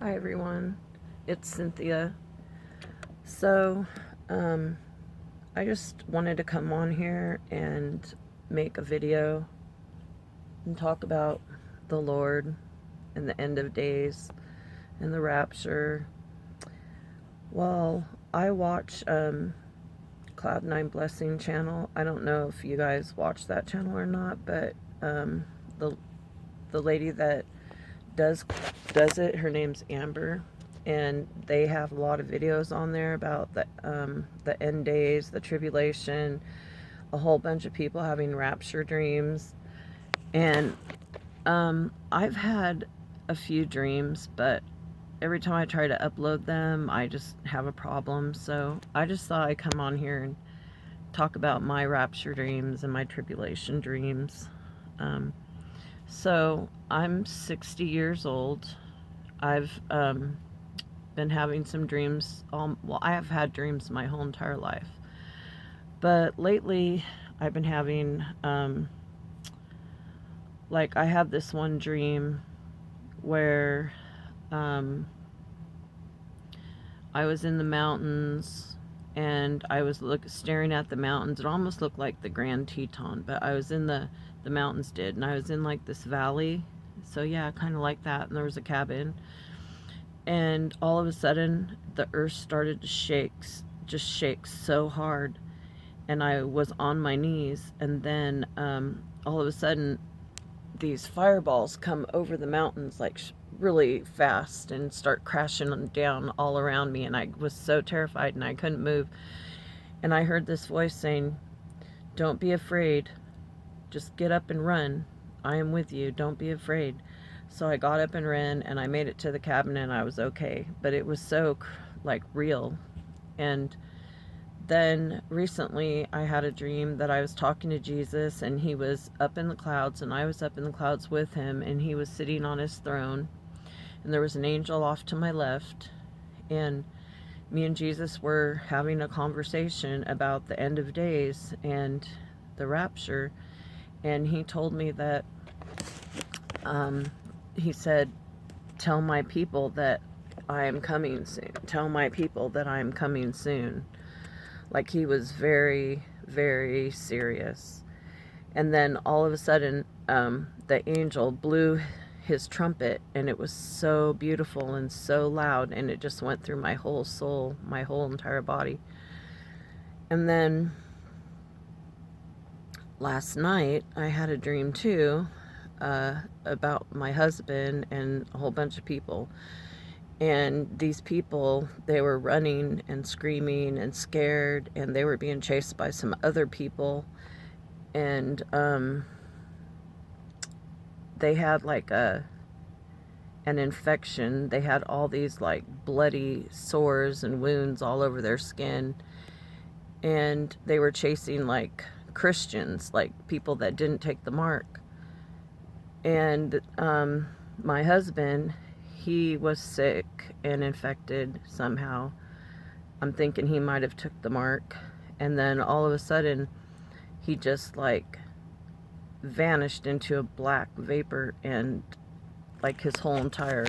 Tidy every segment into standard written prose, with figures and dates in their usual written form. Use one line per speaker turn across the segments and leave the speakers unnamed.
Hi everyone, it's Cynthia. So, I just wanted to come on here and make a video and talk about the Lord and the end of days and the rapture. Well, I watch Cloud9 Blessing channel. I don't know if you guys watch that channel or not, but the lady that does it, her name's Amber, and they have a lot of videos on there about the end days, the tribulation, a whole bunch of people having rapture dreams. And I've had a few dreams, but every time I try to upload them, I just have a problem. So I just thought I'd come on here and talk about my rapture dreams and my tribulation dreams. So I'm 60 years old. I've been having some dreams. Well, I have had dreams my whole entire life. But lately, I've been having, like, I had this one dream where I was in the mountains and I was staring at the mountains. It almost looked like the Grand Teton, but I was in the mountains did, and I was in like this valley. So yeah, kind of like that. And there was a cabin, and all of a sudden the earth started to just shake so hard, and I was on my knees, and then all of a sudden these fireballs come over the mountains like really fast and start crashing down all around me, and I was so terrified and I couldn't move. And I heard this voice saying, "Don't be afraid, just get up and run. I am with you, don't be afraid." So I got up and ran, and I made it to the cabin, and I was okay. But it was so like real. And then recently I had a dream that I was talking to Jesus, and he was up in the clouds and I was up in the clouds with him, and he was sitting on his throne, and there was an angel off to my left, and me and Jesus were having a conversation about the end of days and the rapture. And he told me that he said, "Tell my people that I am coming soon. Tell my people that I am coming soon." Like, he was very, very serious. And then all of a sudden, the angel blew his trumpet, and it was so beautiful and so loud, and it just went through my whole soul, my whole entire body. And then last night, I had a dream too, about my husband and a whole bunch of people. And these people, they were running and screaming and scared, and they were being chased by some other people. And they had like an infection. They had all these like bloody sores and wounds all over their skin. And they were chasing like Christians, like people that didn't take the mark. And my husband, he was sick and infected somehow. I'm thinking he might have took the mark. And then all of a sudden, he just like vanished into a black vapor, and like his whole entire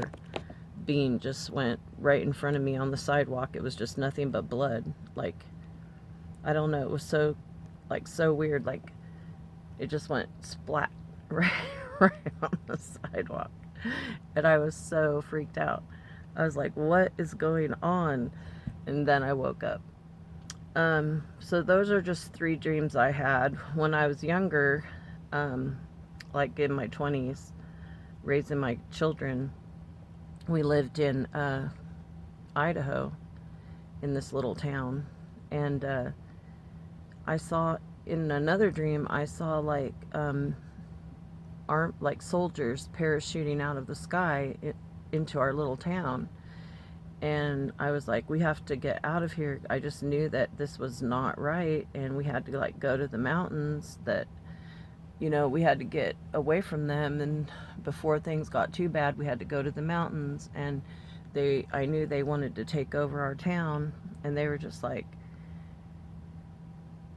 being just went right in front of me on the sidewalk. It was just nothing but blood. Like, I don't know, it was so, like, so weird. Like, it just went splat right, right on the sidewalk. And I was so freaked out. I was like, what is going on? And then I woke up. So those are just 3 dreams I had. When I was younger, like in my 20s, raising my children, we lived in Idaho, in this little town. And I saw, in another dream, I saw like like soldiers parachuting out of the sky into our little town. And I was like, we have to get out of here. I just knew that this was not right, and we had to like go to the mountains, that, you know, we had to get away from them, and before things got too bad, we had to go to the mountains. And I knew they wanted to take over our town, and they were just like,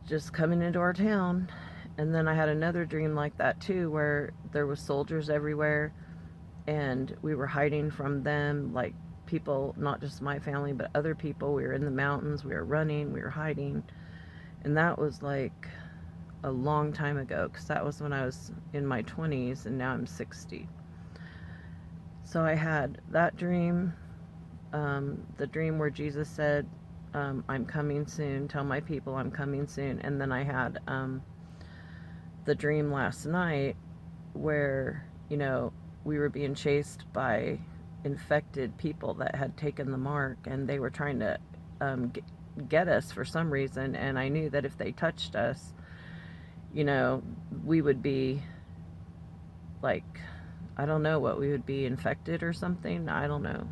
just coming into our town. And then I had another dream like that too, where there was soldiers everywhere, and we were hiding from them, like people, not just my family, but other people. We were in the mountains, we were running, we were hiding. And that was like a long time ago, because that was when I was in my 20s, and now I'm 60. So I had that dream, the dream where Jesus said, I'm coming soon, tell my people I'm coming soon. And then I had the dream last night where, you know, we were being chased by infected people that had taken the mark, and they were trying to get us for some reason. And I knew that if they touched us, you know, we would be like, I don't know what, we would be infected or something. I don't know.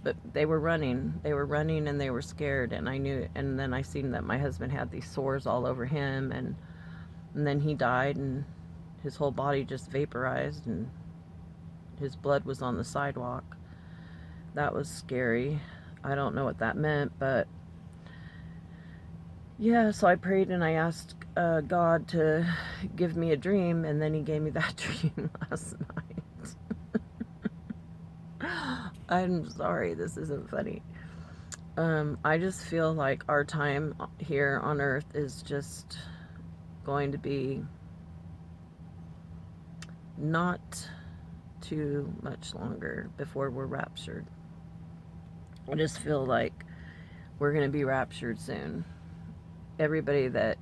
But they were running and they were scared, and I knew. And then I seen that my husband had these sores all over him, and then he died, and his whole body just vaporized, and his blood was on the sidewalk. That was scary. I don't know what that meant, but yeah, so I prayed and I asked God to give me a dream, and then he gave me that dream last night. I'm sorry, this isn't funny. I just feel like our time here on earth is just going to be not too much longer before we're raptured. I just feel like we're going to be raptured soon. Everybody that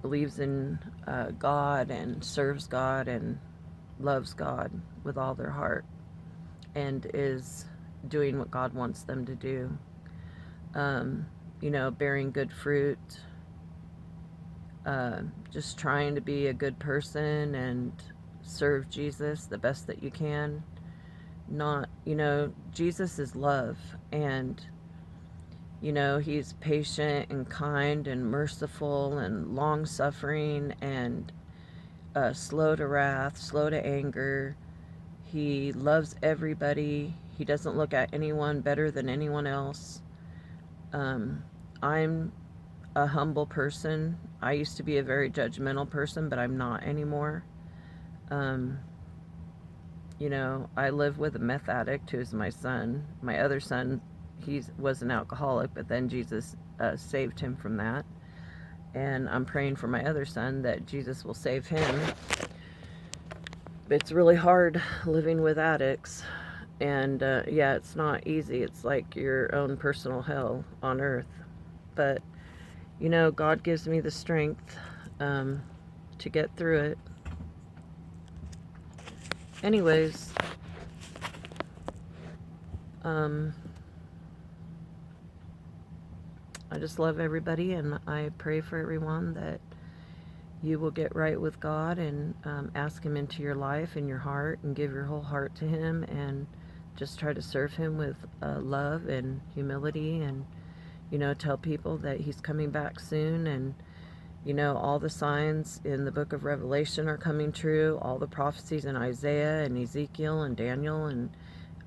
believes in God and serves God and loves God with all their heart and is doing what God wants them to do, you know, bearing good fruit, just trying to be a good person and serve Jesus the best that you can. Not, you know, Jesus is love, and you know, he's patient and kind and merciful and long-suffering and slow to wrath, slow to anger. He loves everybody. He doesn't look at anyone better than anyone else. I'm a humble person. I used to be a very judgmental person, but I'm not anymore. You know, I live with a meth addict who's my son. My other son, he was an alcoholic, but then Jesus saved him from that. And I'm praying for my other son that Jesus will save him. It's really hard living with addicts. And yeah, it's not easy. It's like your own personal hell on earth. But, you know, God gives me the strength to get through it. Anyways, I just love everybody, and I pray for everyone that you will get right with God and ask Him into your life and your heart and give your whole heart to Him and just try to serve Him with love and humility, and, you know, tell people that He's coming back soon, and, you know, all the signs in the book of Revelation are coming true, all the prophecies in Isaiah and Ezekiel and Daniel and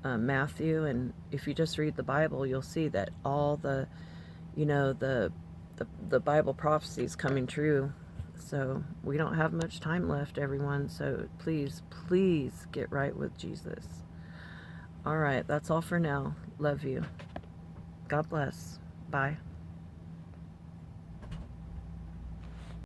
Matthew. And if you just read the Bible, you'll see that all the, you know, the Bible prophecies coming true. So we don't have much time left, everyone. So please, please get right with Jesus. All right, that's all for now. Love you. God bless. Bye.